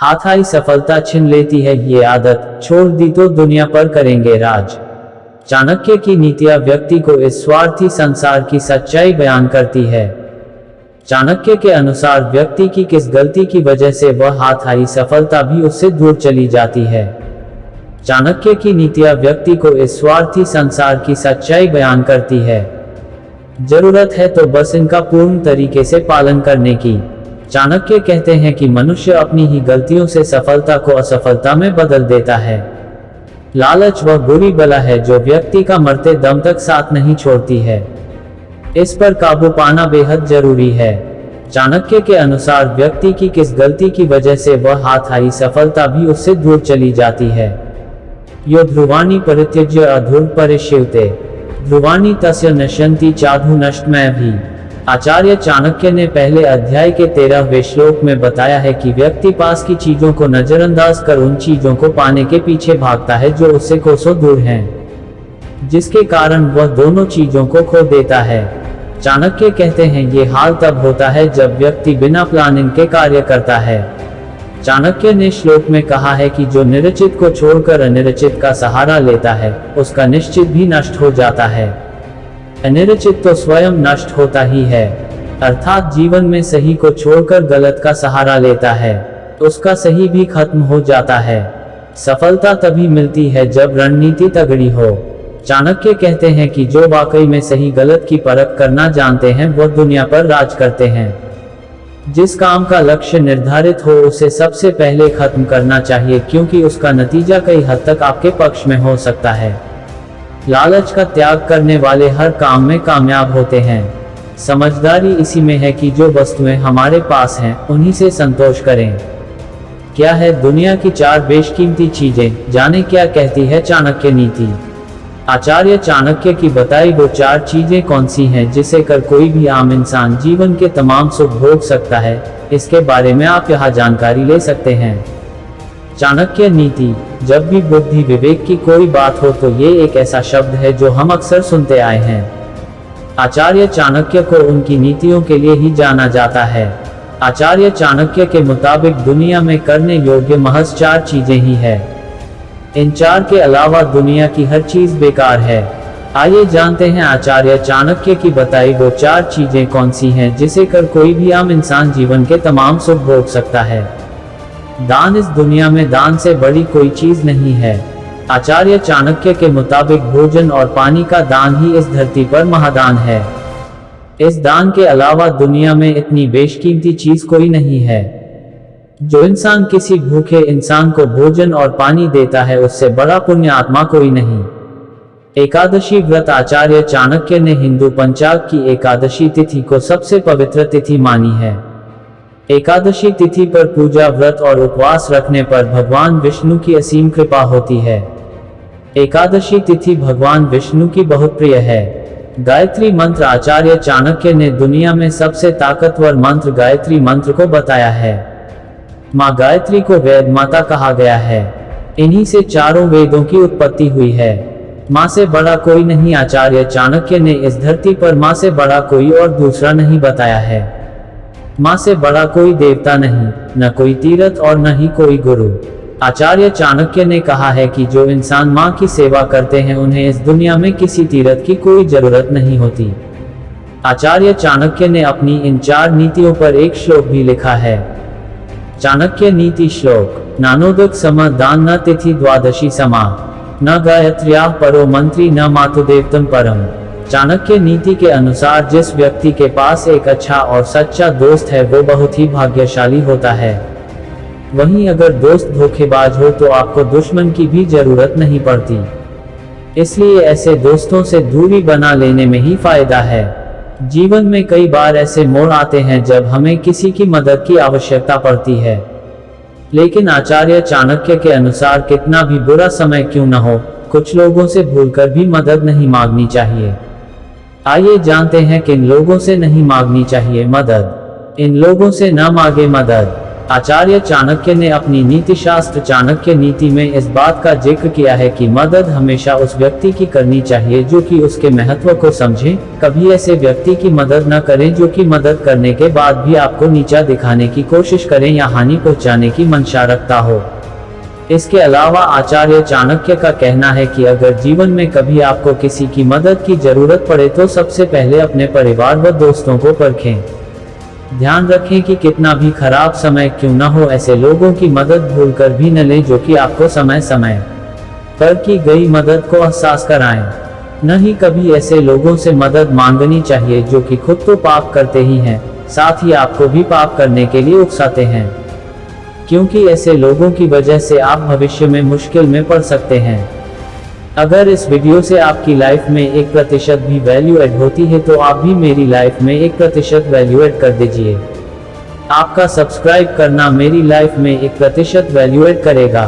हाथाई सफलता छीन लेती है ये आदत, छोड़ दी तो दुनिया पर करेंगे राज। चाणक्य की नीतियां व्यक्ति को इस स्वार्थी संसार की सच्चाई बयान करती है। चाणक्य के अनुसार व्यक्ति की किस गलती की वजह से वह हाथाई सफलता भी उससे दूर चली जाती है। चाणक्य की नीतियां व्यक्ति को इस स्वार्थी संसार की सच्चाई बयान करती है। जरूरत है तो बस इनका पूर्ण तरीके से पालन करने की। चाणक्य कहते हैं कि मनुष्य अपनी ही गलतियों से सफलता को असफलता में बदल देता है। लालच वह बुरी बला है जो व्यक्ति का मरते दम तक साथ नहीं छोड़ती है। इस पर काबू पाना बेहद जरूरी है। चाणक्य के अनुसार व्यक्ति की किस गलती की वजह से वह हाथाई सफलता भी उससे दूर चली जाती है। यो ध्रुवाणी परित्यज्य अधुर परिष्यते ध्रुवाणी तस्य नश्यन्ति चाधु नष्टमय भी। आचार्य चाणक्य ने पहले अध्याय के 13वें श्लोक में बताया है कि व्यक्ति पास की चीजों को नजरअंदाज कर उन चीजों को पाने के पीछे भागता है जो उससे कोसों दूर हैं, जिसके कारण वह दोनों चीजों को खो देता है। चाणक्य कहते हैं ये हाल तब होता है जब व्यक्ति बिना प्लानिंग के कार्य करता है। चाणक्य ने श्लोक में कहा है कि जो निरचित को छोड़कर अनिरचित का सहारा लेता है उसका निश्चित भी नष्ट हो जाता है। अनिरचित तो स्वयं नष्ट होता ही है, अर्थात जीवन में सही को छोड़कर गलत का सहारा लेता है तो उसका सही भी खत्म हो जाता है। सफलता तभी मिलती है जब रणनीति तगड़ी हो। चाणक्य कहते हैं कि जो वाकई में सही गलत की परख करना जानते हैं वह दुनिया पर राज करते हैं। जिस काम का लक्ष्य निर्धारित हो उसे सबसे पहले खत्म करना चाहिए, क्योंकि उसका नतीजा कई हद तक आपके पक्ष में हो सकता है। लालच का त्याग करने वाले हर काम में कामयाब होते हैं। समझदारी इसी में है कि जो वस्तुएं हमारे पास हैं उन्हीं से संतोष करें। क्या है दुनिया की 4 बेशकीमती चीजें, जाने क्या कहती है चाणक्य नीति। आचार्य चाणक्य की बताई वो 4 चीजें कौन सी हैं जिसे कर कोई भी आम इंसान जीवन के तमाम सुख भोग सकता है, इसके बारे में आप यहाँ जानकारी ले सकते हैं। चाणक्य नीति। जब भी बुद्धि विवेक की कोई बात हो तो ये एक ऐसा शब्द है जो हम अक्सर सुनते आए हैं। आचार्य चाणक्य को उनकी नीतियों के लिए ही जाना जाता है। आचार्य चाणक्य के मुताबिक दुनिया में करने योग्य महज 4 चीजें ही है। इन 4 के अलावा दुनिया की हर चीज बेकार है। आइए जानते हैं आचार्य चाणक्य की बताई वो 4 चीजें कौन सी हैं जिसे कर कोई भी आम इंसान जीवन के तमाम सुख भोग सकता है। दान। इस दुनिया में दान से बड़ी कोई चीज नहीं है। आचार्य चाणक्य के मुताबिक भोजन और पानी का दान ही इस धरती पर महादान है। इस दान के अलावा दुनिया में इतनी बेशकीमती चीज कोई नहीं है। जो इंसान किसी भूखे इंसान को भोजन और पानी देता है उससे बड़ा पुण्य आत्मा कोई नहीं। एकादशी व्रत। आचार्य चाणक्य ने हिंदू पंचांग की एकादशी तिथि को सबसे पवित्र तिथि मानी है। एकादशी तिथि पर पूजा व्रत और उपवास रखने पर भगवान विष्णु की असीम कृपा होती है। एकादशी तिथि भगवान विष्णु की बहुत प्रिय है। गायत्री मंत्र। आचार्य चाणक्य ने दुनिया में सबसे ताकतवर मंत्र गायत्री मंत्र को बताया है। माँ गायत्री को वेद माता कहा गया है। इन्हीं से चारों वेदों की उत्पत्ति हुई है। माँ से बड़ा कोई नहीं। आचार्य चाणक्य ने इस धरती पर माँ से बड़ा कोई और दूसरा नहीं बताया है। माँ से बड़ा कोई देवता नहीं, न कोई तीर्थ और न ही कोई गुरु। आचार्य चाणक्य ने कहा है कि जो इंसान माँ की सेवा करते हैं उन्हें इस दुनिया में किसी तीर्थ की कोई जरूरत नहीं होती। आचार्य चाणक्य ने अपनी इन 4 नीतियों पर एक श्लोक भी लिखा है। चाणक्य नीति श्लोक। नानोदक सम दान न तिथि द्वादशी समा न गायत्र्या परो मंत्री न मातुदेवतम परम। चाणक्य नीति के अनुसार जिस व्यक्ति के पास एक अच्छा और सच्चा दोस्त है वो बहुत ही भाग्यशाली होता है। वहीं अगर दोस्त धोखेबाज हो तो आपको दुश्मन की भी जरूरत नहीं पड़ती। इसलिए ऐसे दोस्तों से दूरी बना लेने में ही फायदा है। जीवन में कई बार ऐसे मोड़ आते हैं जब हमें किसी की मदद की आवश्यकता पड़ती है, लेकिन आचार्य चाणक्य के अनुसार कितना भी बुरा समय क्यों न हो, कुछ लोगों से भूलकर भी मदद नहीं मांगनी चाहिए। आइए जानते हैं किन लोगों से नहीं मांगनी चाहिए मदद। इन लोगों से न मांगे मदद। आचार्य चाणक्य ने अपनी नीति शास्त्र चाणक्य नीति में इस बात का जिक्र किया है कि मदद हमेशा उस व्यक्ति की करनी चाहिए जो कि उसके महत्व को समझे। कभी ऐसे व्यक्ति की मदद न करें जो कि मदद करने के बाद भी आपको नीचा दिखाने की कोशिश करें या हानि पहुंचाने की मंशा रखता हो। इसके अलावा आचार्य चाणक्य का कहना है कि अगर जीवन में कभी आपको किसी की मदद की जरूरत पड़े तो सबसे पहले अपने परिवार व दोस्तों को परखें। ध्यान रखें कि कितना भी खराब समय क्यों न हो, ऐसे लोगों की मदद भूलकर भी न लें जो कि आपको समय समय पर की गई मदद को एहसास कराएं। न ही कभी ऐसे लोगों से मदद मांगनी चाहिए जो कि खुद तो पाप करते ही हैं, साथ ही आपको भी पाप करने के लिए उकसाते हैं, क्योंकि ऐसे लोगों की वजह से आप भविष्य में मुश्किल में पड़ सकते हैं। अगर इस वीडियो से आपकी लाइफ में 1% भी वैल्यू ऐड होती है तो आप भी मेरी लाइफ में 1% वैल्यू ऐड कर दीजिए। आपका सब्सक्राइब करना मेरी लाइफ में 1% वैल्यू ऐड करेगा।